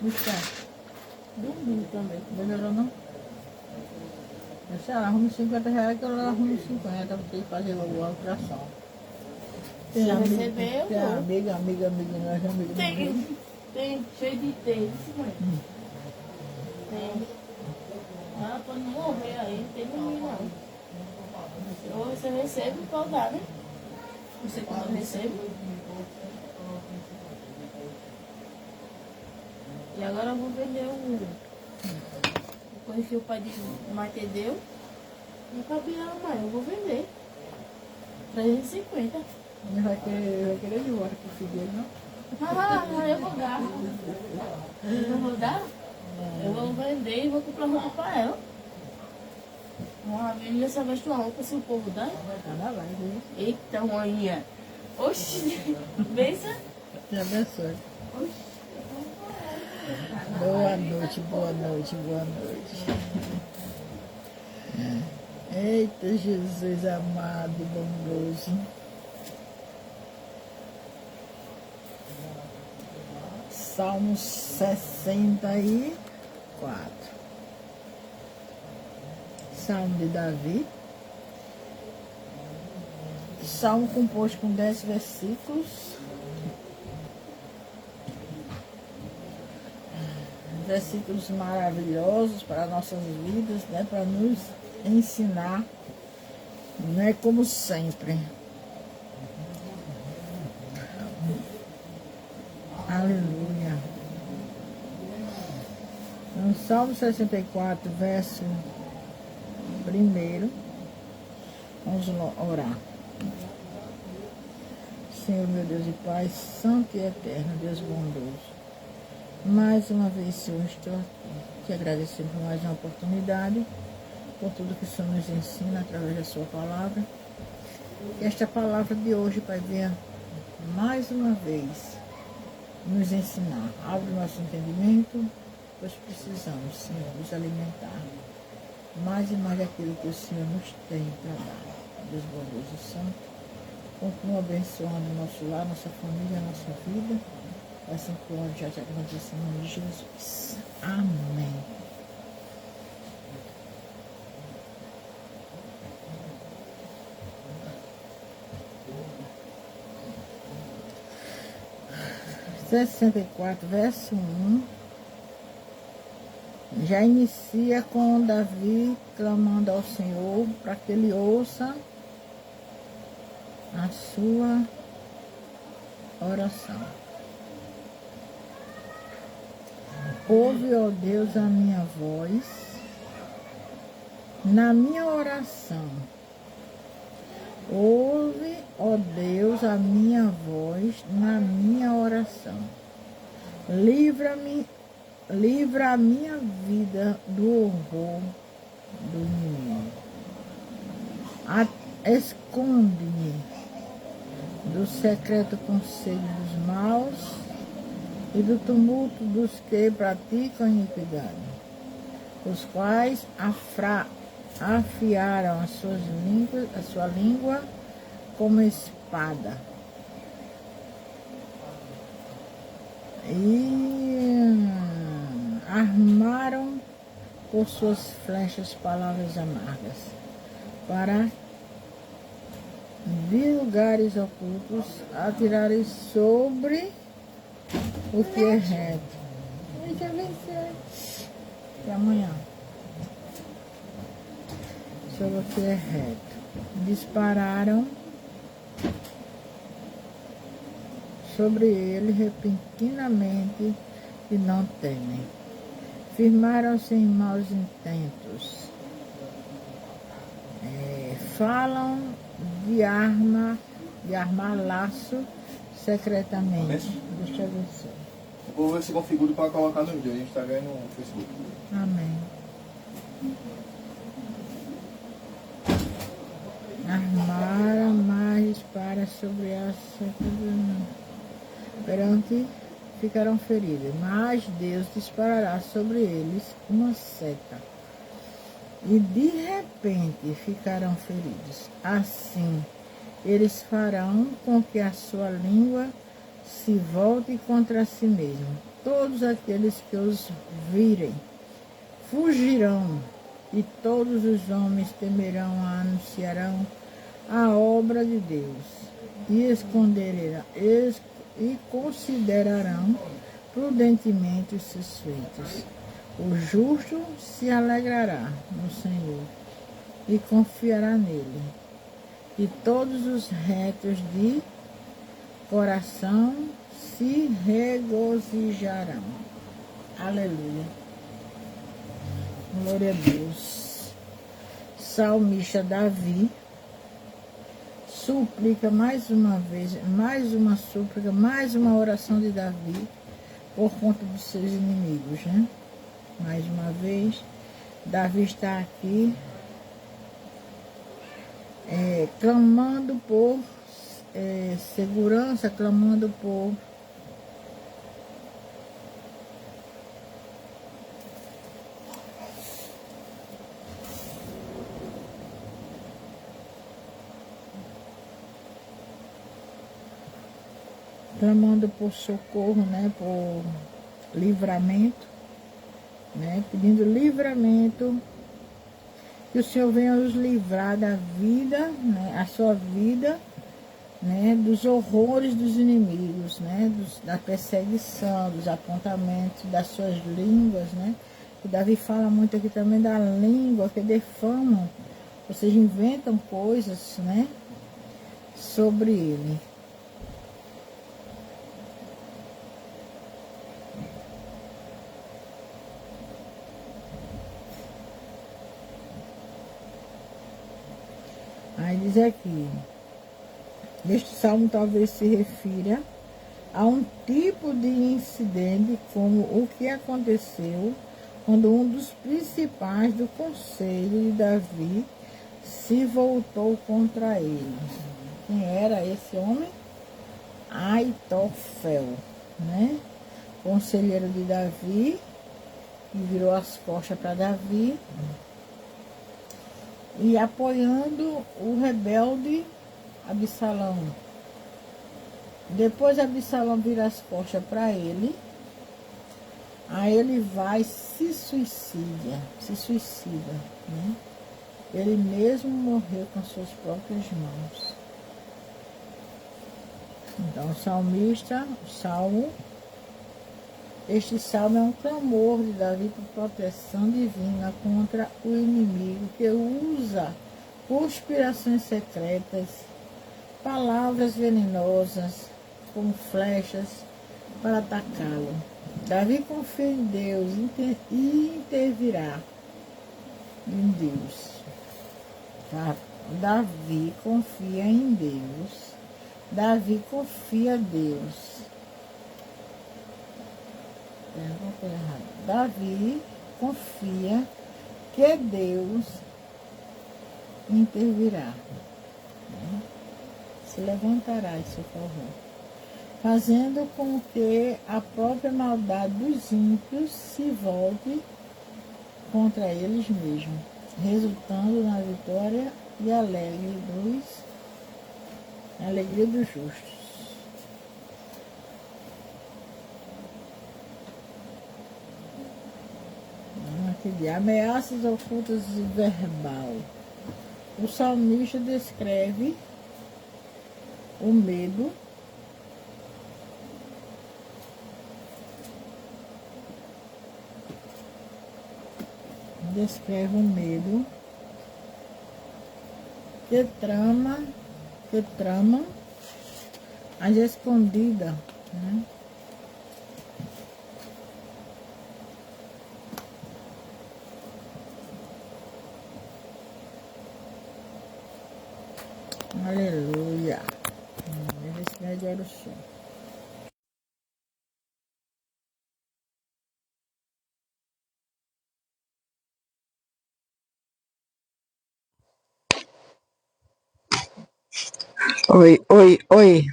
Está. Dormindo também. Melhorou não? Eu sei, arrumo 50 reais que eu arrumo 50 para você fazer logo a ultrassom. Se receber, tem eu vou. amiga, nós amigos. Tem, cheio de tem. Tem. Ah, pra não morrer aí, não tem ninguém não. Ou você recebe, pode dar, né? Você quando recebe. E agora eu vou vender coisa que o pai de Maite deu. Não cabia mais, eu vou vender. 350. Ele vai querer de volta com o filho dele, não? Eu vou dar. Eu vou dar? Eu vou vender e vou comprar roupa pra ela. Uma menina só veste uma roupa se o povo dá. Nada vai, viu? Eita, manhã. Oxi, benção. Te abençoe. Oxi. Boa noite, boa noite, boa noite. Eita, Jesus amado e bondoso. Salmo 64. Salmo de Davi. Salmo composto com 10 versículos. Versículos maravilhosos para nossas vidas, né? Para nos ensinar, né? Como sempre. Aleluia. No Salmo 64, verso 1, vamos orar. Senhor, meu Deus e Pai, santo e eterno, Deus bondoso. Mais uma vez, Senhor, estou aqui te agradecendo por mais uma oportunidade, por tudo que o Senhor nos ensina através da sua palavra. Que esta palavra de hoje, Pai, venha mais uma vez nos ensinar. Abre o nosso entendimento, pois precisamos, Senhor, nos alimentar mais e mais daquilo que o Senhor nos tem para dar. Deus bondoso e santo, continua abençoando o nosso lar, nossa família, nossa vida. Assim como já te agradeço em nome de Jesus. Amém. Sessenta e quatro, verso 1. Já inicia com Davi clamando ao Senhor para que ele ouça a sua oração. Ouve, ó Deus, a minha voz na minha oração. Ouve, ó Deus, a minha voz na minha oração. Livra-me, livra a minha vida do horror do inimigo. Esconde-me do secreto conselho dos maus e do tumulto dos que praticam iniquidade, os quais afiaram a sua língua como espada e armaram por suas flechas palavras amargas, para de lugares ocultos atirarem sobre o que é reto. Deixa eu vencer. Até amanhã. Sobre o que é reto. Dispararam sobre ele repentinamente e não temem. Firmaram-se em maus intentos. Falam de armar laço secretamente. Deixa eu ver se. Vou ver se configuro para colocar no vídeo, Instagram e no Facebook. Amém. Armaram mais para sobre a perante ficarão feridos, mas Deus disparará sobre eles uma seta, e de repente ficarão feridos. Assim, eles farão com que a sua língua se volte contra si mesmo, todos aqueles que os virem fugirão, e todos os homens temerão, anunciarão a obra de Deus, e e considerarão prudentemente os seus feitos. O justo se alegrará no Senhor e confiará nele, e todos os retos de coração se regozijarão. Aleluia. Glória a Deus. Salmista Davi suplica mais uma vez, mais uma súplica, mais uma oração de Davi por conta dos seus inimigos, né? Mais uma vez, Davi está aqui clamando por segurança, clamando por socorro, né, por livramento, né, pedindo livramento, que o Senhor venha os livrar da vida, né, a sua vida, né, dos horrores dos inimigos, né, da perseguição, dos apontamentos, das suas línguas, né, que Davi fala muito aqui também da língua, que defamam, ou seja, inventam coisas, né, sobre ele. Aí diz aqui, este salmo talvez se refira a um tipo de incidente como o que aconteceu quando um dos principais do conselho de Davi se voltou contra ele. Quem era esse homem? Aitofel, né? Conselheiro de Davi, que virou as costas para Davi, e apoiando o rebelde Absalão. Depois Absalão vira as costas para ele, aí ele vai se suicida, né? Ele mesmo morreu com suas próprias mãos. Então o salmista, este salmo é um clamor de Davi por proteção divina contra o inimigo que usa conspirações secretas, palavras venenosas, como flechas, para atacá-lo. Davi confia em Deus e intervirá em Deus. Tá? Davi confia em Deus. Davi confia em Deus. Davi confia que Deus intervirá, né? Se levantará em seu favor, fazendo com que a própria maldade dos ímpios se volte contra eles mesmos, resultando na vitória e alegria dos justos. De ameaças ocultas e verbal. O salmista descreve o medo, que trama as escondidas, né? Aleluia. Esse médio era o som. Oi, oi, oi.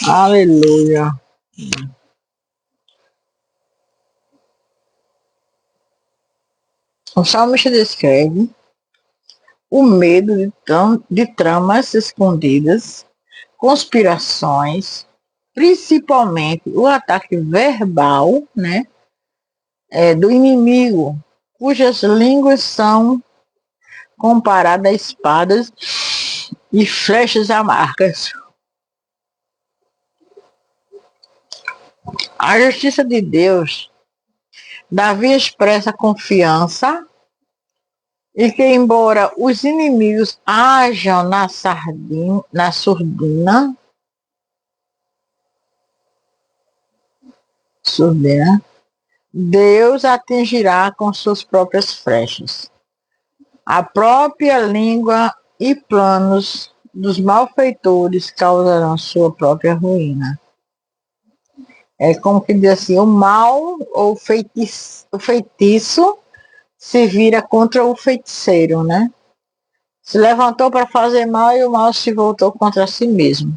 Aleluia. O salmista descreve o medo de tramas escondidas, conspirações, principalmente o ataque verbal, né, do inimigo, cujas línguas são comparadas a espadas e flechas amargas. A justiça de Deus, Davi expressa confiança e que, embora os inimigos hajam na surdina, Deus atingirá com suas próprias flechas. A própria língua e planos dos malfeitores causarão sua própria ruína. É como que diz assim, o mal ou o feitiço se vira contra o feiticeiro, né? Se levantou para fazer mal e o mal se voltou contra si mesmo.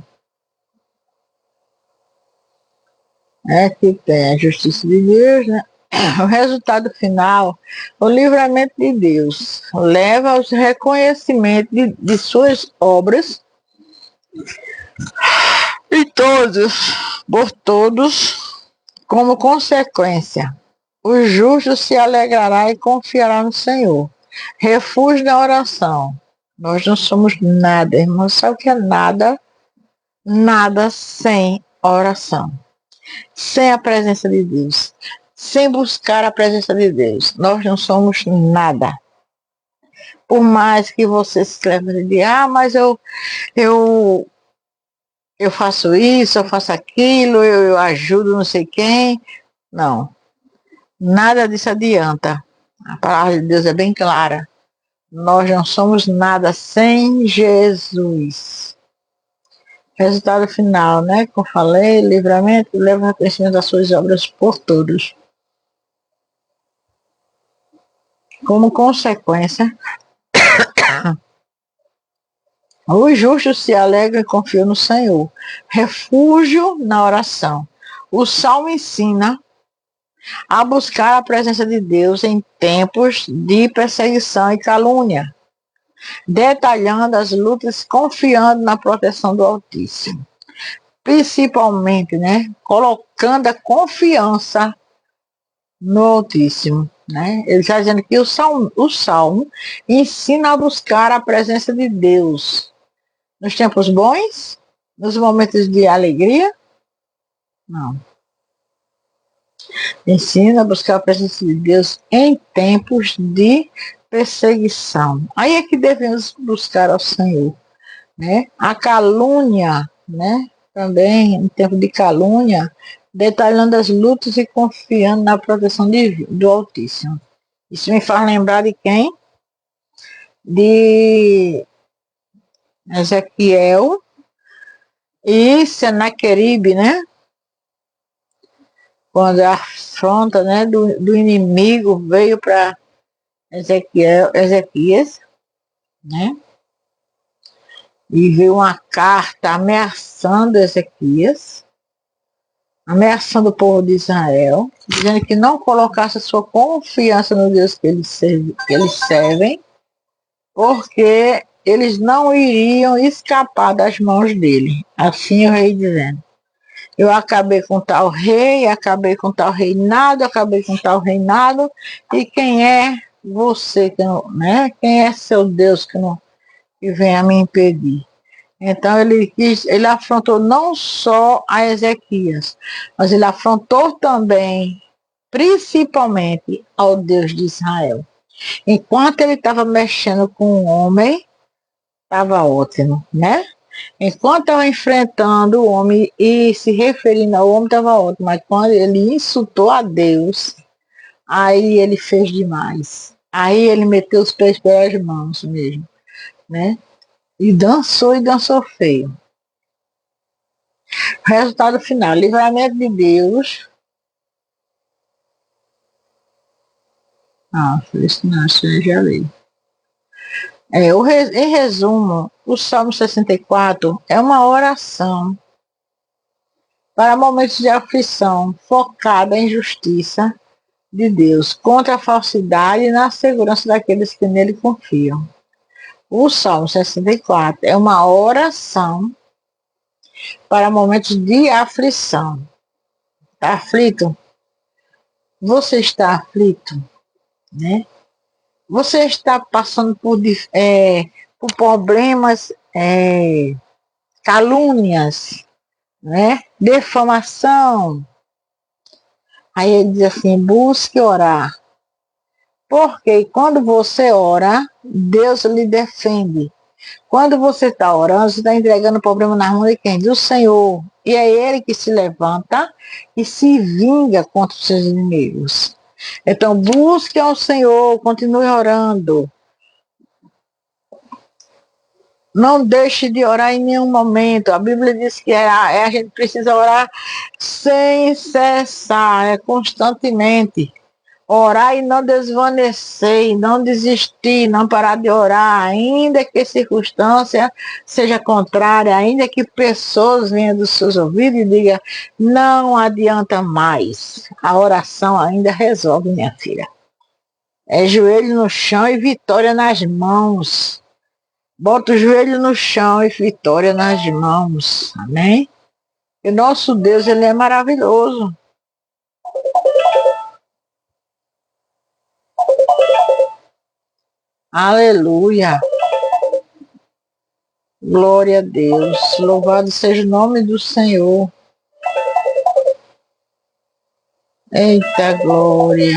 É que tem a justiça de Deus, né? O resultado final, o livramento de Deus, leva ao reconhecimento de suas obras e por todos, como consequência. O justo se alegrará e confiará no Senhor. Refúgio na oração. Nós não somos nada, irmãos. Sabe o que é nada? Nada sem oração. Sem a presença de Deus. Sem buscar a presença de Deus. Nós não somos nada. Por mais que você se leve de mas eu faço isso, eu faço aquilo, eu ajudo não sei quem. Não. Nada disso adianta. A palavra de Deus é bem clara. Nós não somos nada sem Jesus. Resultado final, né? Como falei, livramento leva ao reconhecimento das suas obras por todos. Como consequência, os justos se alegram e confiam no Senhor. Refúgio na oração. O Salmo ensina a buscar a presença de Deus em tempos de perseguição e calúnia, detalhando as lutas, confiando na proteção do Altíssimo. Principalmente, né, colocando a confiança no Altíssimo. Né? Ele está dizendo que o Salmo ensina a buscar a presença de Deus nos tempos bons, nos momentos de alegria. Não. Ensina a buscar a presença de Deus em tempos de perseguição. Aí é que devemos buscar ao Senhor. Né? A calúnia, né? Também em tempo de calúnia, detalhando as lutas e confiando na proteção do Altíssimo. Isso me faz lembrar de quem? De Ezequiel e Senaqueribe, né? Quando a afronta, né, do inimigo veio para Ezequias, né? E veio uma carta ameaçando Ezequias, ameaçando o povo de Israel, dizendo que não colocasse a sua confiança no Deus que eles servem, porque eles não iriam escapar das mãos dele. Assim o rei dizendo, eu acabei com tal rei, acabei com tal reinado, acabei com tal reinado, e quem é você que não, né? Quem é seu Deus que vem a me impedir? Então ele afrontou não só a Ezequias, mas ele afrontou também, principalmente, ao Deus de Israel. Enquanto ele estava mexendo com o homem, estava ótimo, né? Enquanto estava enfrentando o homem e se referindo ao homem, estava ótimo. Mas quando ele insultou a Deus, aí ele fez demais. Aí ele meteu os pés pelas mãos mesmo, né? E dançou feio. Resultado final, livramento de Deus. Isso não, isso eu já li. Em resumo, o Salmo 64 é uma oração para momentos de aflição, focada em justiça, de Deus contra a falsidade e na segurança daqueles que nele confiam. O Salmo 64 é uma oração para momentos de aflição. Está aflito? Você está aflito, né? Você está passando por problemas, calúnias, né? Defamação. Aí ele diz assim, busque orar. Porque quando você ora, Deus lhe defende. Quando você está orando, você está entregando o problema na mão de quem? Do Senhor. E é Ele que se levanta e se vinga contra os seus inimigos. Então, busque ao Senhor, continue orando. Não deixe de orar em nenhum momento. A Bíblia diz que a gente precisa orar sem cessar, constantemente. Orar e não desvanecer, não desistir, não parar de orar, ainda que a circunstância seja contrária, ainda que pessoas venham dos seus ouvidos e digam, não adianta mais. A oração ainda resolve, minha filha. É joelho no chão e vitória nas mãos. Bota o joelho no chão e vitória nas mãos. Amém? E nosso Deus, ele é maravilhoso. Aleluia. Glória a Deus. Louvado seja o nome do Senhor. Eita glória.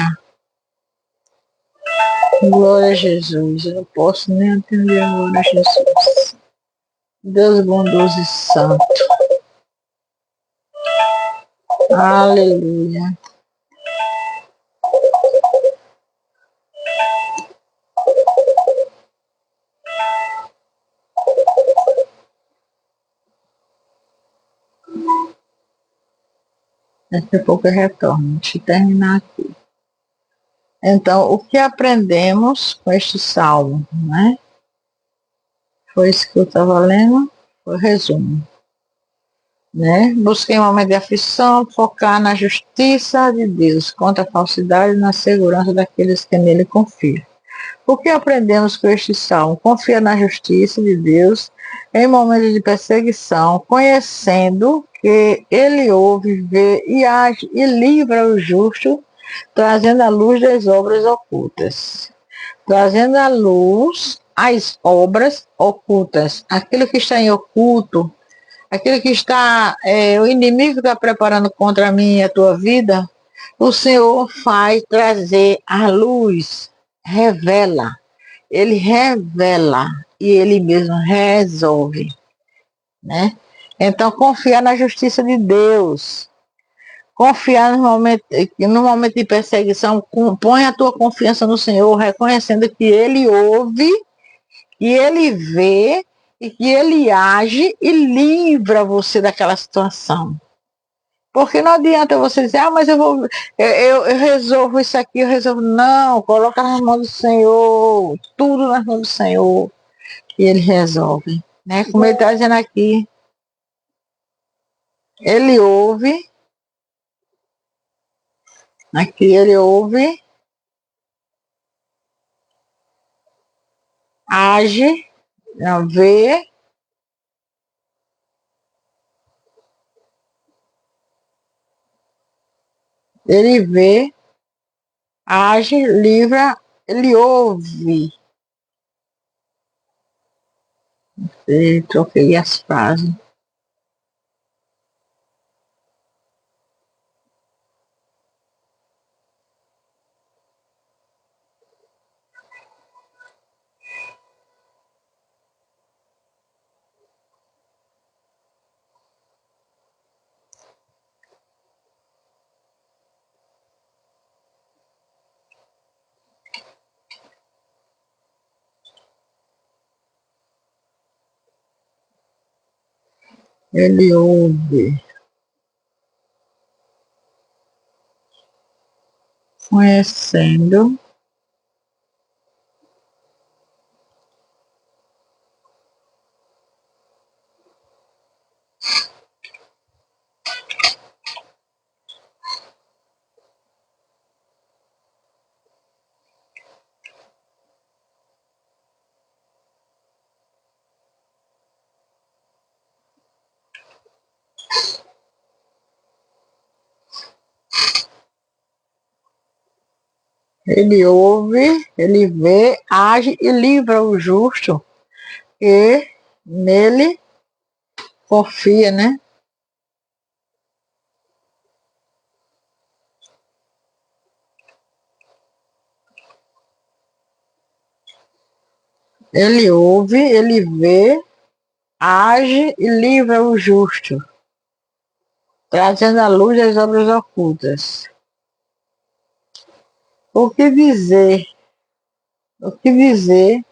Glória a Jesus. Eu não posso nem entender agora, Jesus. Deus bondoso e santo. Aleluia. Daqui a pouco eu retorno. Deixa eu terminar aqui. Então, o que aprendemos com este salmo, né? Foi isso que eu estava lendo, foi o resumo. Né? Busquei um momento de aflição, focar na justiça de Deus, contra a falsidade e na segurança daqueles que nele confiam. O que aprendemos com este salmo? Confia na justiça de Deus em momentos de perseguição, conhecendo que ele ouve, vê e age e livra o justo, trazendo a luz das obras ocultas. Trazendo à luz as obras ocultas, aquilo que está em oculto, aquilo que está, o inimigo está preparando contra mim e a tua vida, o Senhor faz trazer à luz, revela. Ele revela e ele mesmo resolve, né? Então, confiar na justiça de Deus. Confiar no momento de perseguição, põe a tua confiança no Senhor, reconhecendo que Ele ouve, que Ele vê e que Ele age e livra você daquela situação. Porque não adianta você dizer, mas eu resolvo isso aqui, eu resolvo. Não, coloca nas mãos do Senhor, tudo nas mãos do Senhor, e Ele resolve. Né? Como Ele está dizendo aqui, Ele ouve, aqui Ele ouve, age, não vê, Ele vê, age, livra, Ele ouve. E troquei as frases. Ele ouve, conhecendo, Ele ouve, ele vê, age e livra o justo que nele confia, né? Ele ouve, ele vê, age e livra o justo, trazendo à luz as obras ocultas. O que dizer? O que dizer? O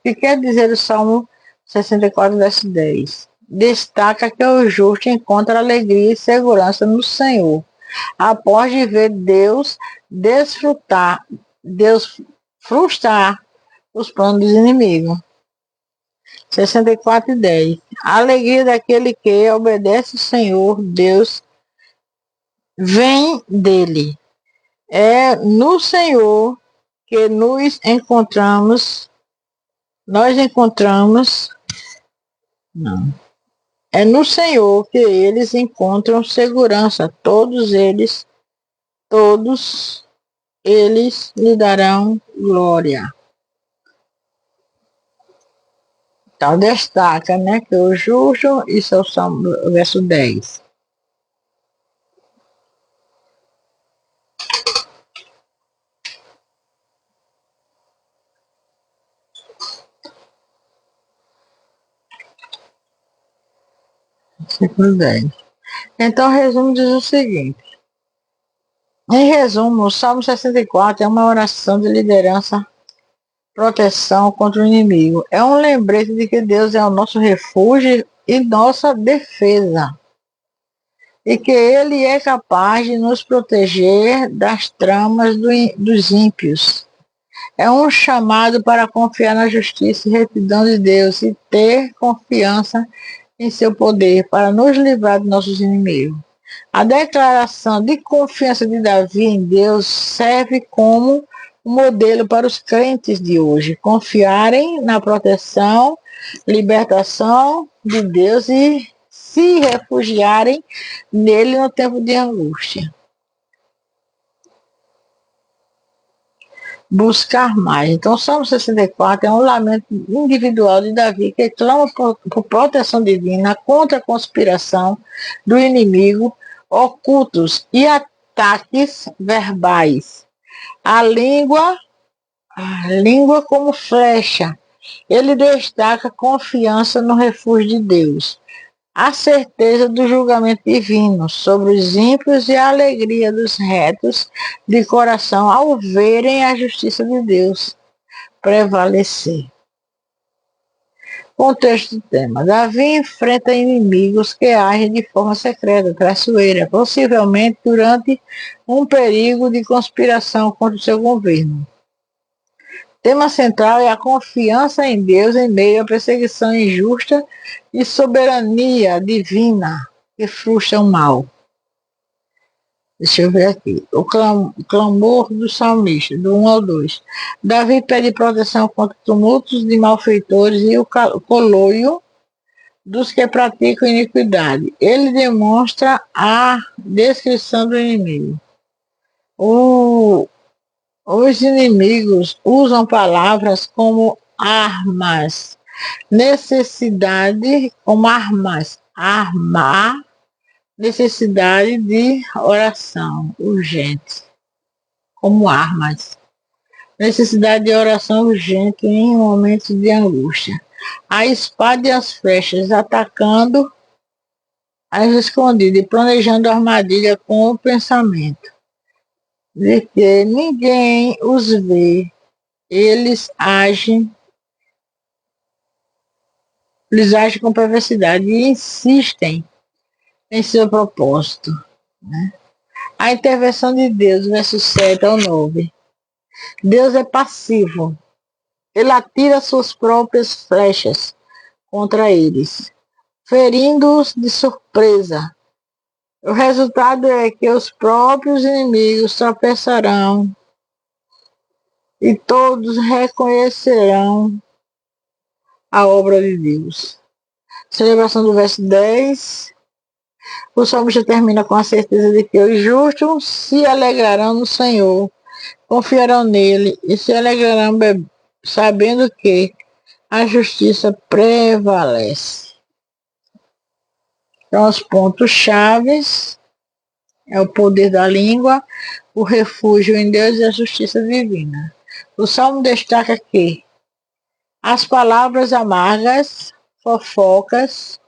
que quer dizer o Salmo 64, verso 10? Destaca que o justo encontra alegria e segurança no Senhor, após de ver Deus frustrar os planos dos inimigos. 64 e 10. A alegria daquele que obedece o Senhor, Deus, vem dele. É no Senhor que não. É no Senhor que eles encontram segurança. Todos eles lhe darão glória. Então destaca, né, que o justo, isso é o Salmo, verso 10. Versículo 10. Então, o resumo diz o seguinte. Em resumo, o Salmo 64 é uma oração de liderança, proteção contra o inimigo. É um lembrete de que Deus é o nosso refúgio e nossa defesa. E que Ele é capaz de nos proteger das tramas dos ímpios. É um chamado para confiar na justiça e retidão de Deus e ter confiança em seu poder para nos livrar de nossos inimigos. A declaração de confiança de Davi em Deus serve como um modelo para os crentes de hoje confiarem na proteção, libertação de Deus e se refugiarem nele no tempo de angústia. Buscar mais. Então, o Salmo 64 é um lamento individual de Davi que clama por proteção divina contra a conspiração do inimigo, ocultos e ataques verbais. A língua como flecha. Ele destaca confiança no refúgio de Deus, a certeza do julgamento divino sobre os ímpios e a alegria dos retos de coração ao verem a justiça de Deus prevalecer. Contexto do tema. Davi enfrenta inimigos que agem de forma secreta, traiçoeira, possivelmente durante um período de conspiração contra o seu governo. Tema central é a confiança em Deus em meio à perseguição injusta e soberania divina que frustra o mal. Deixa eu ver aqui. O clamor do salmista, do 1 ao 2. Davi pede proteção contra tumultos de malfeitores e o coloio dos que praticam iniquidade. Ele demonstra a descrição do inimigo. Os inimigos usam palavras como armas, necessidade como necessidade de oração urgente, como armas, necessidade de oração urgente em momentos de angústia. A espada e as flechas atacando as escondidas e planejando a armadilha com o pensamento de que ninguém os vê, eles agem com perversidade e insistem em seu propósito. Né? A intervenção de Deus, versos 7 ao 9. Deus é passivo. Ele atira suas próprias flechas contra eles, ferindo-os de surpresa. O resultado é que os próprios inimigos tropeçarão e todos reconhecerão a obra de Deus. Celebração do verso 10. O salmista termina com a certeza de que os justos se alegrarão no Senhor, confiarão nele e se alegrarão sabendo que a justiça prevalece. Então, os pontos chaves é o poder da língua, o refúgio em Deus e a justiça divina. O Salmo destaca que as palavras amargas, fofocas,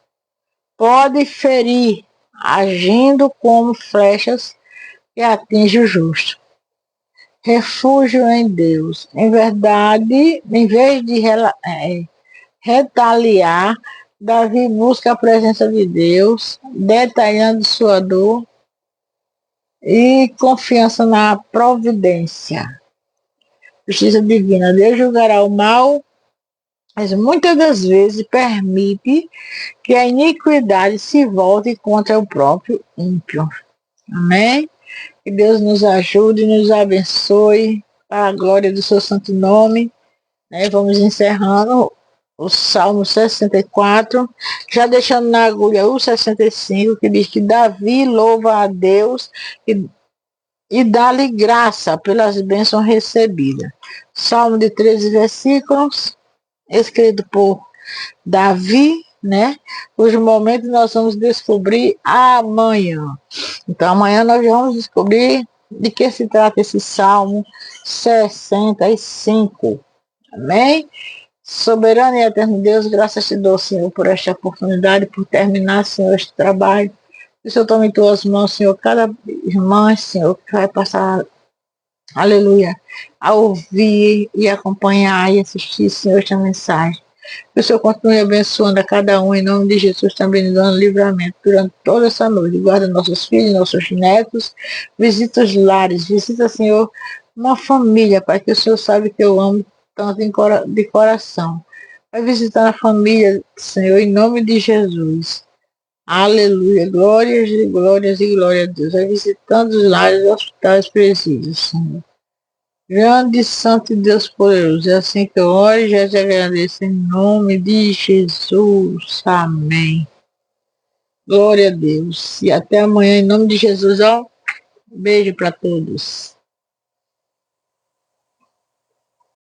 podem ferir, agindo como flechas que atingem o justo. Refúgio em Deus. Em verdade, em vez de retaliar, Davi busca a presença de Deus, detalhando sua dor e confiança na providência. Justiça divina. Deus julgará o mal, mas muitas das vezes permite que a iniquidade se volte contra o próprio ímpio. Amém? Que Deus nos ajude e nos abençoe para a glória do seu santo nome. Vamos encerrando o Salmo 64, já deixando na agulha o 65, que diz que Davi louva a Deus e dá-lhe graça pelas bênçãos recebidas. Salmo de 13 versículos, escrito por Davi, Os momentos nós vamos descobrir amanhã. Então amanhã nós vamos descobrir de que se trata esse Salmo 65. Amém? Soberano e eterno Deus, graças te dou, Senhor, por esta oportunidade, por terminar, Senhor, este trabalho. Que o Senhor tome em tuas mãos, Senhor, cada irmã, Senhor, que vai passar, aleluia, a ouvir e acompanhar e assistir, Senhor, esta mensagem. Que o Senhor continue abençoando a cada um, em nome de Jesus, também dando livramento durante toda essa noite. Guarda nossos filhos, nossos netos, visita os lares, visita, Senhor, uma família, Pai, que o Senhor sabe que eu amo tanto de coração. Vai visitar a família, Senhor, em nome de Jesus. Aleluia, glórias e glórias e glória a Deus. Vai visitando os lares, hospitais, presídios, Senhor. Grande Santo Deus poderoso, é assim que eu oro e já te agradeço em nome de Jesus. Amém. Glória a Deus. E até amanhã em nome de Jesus. Beijo para todos.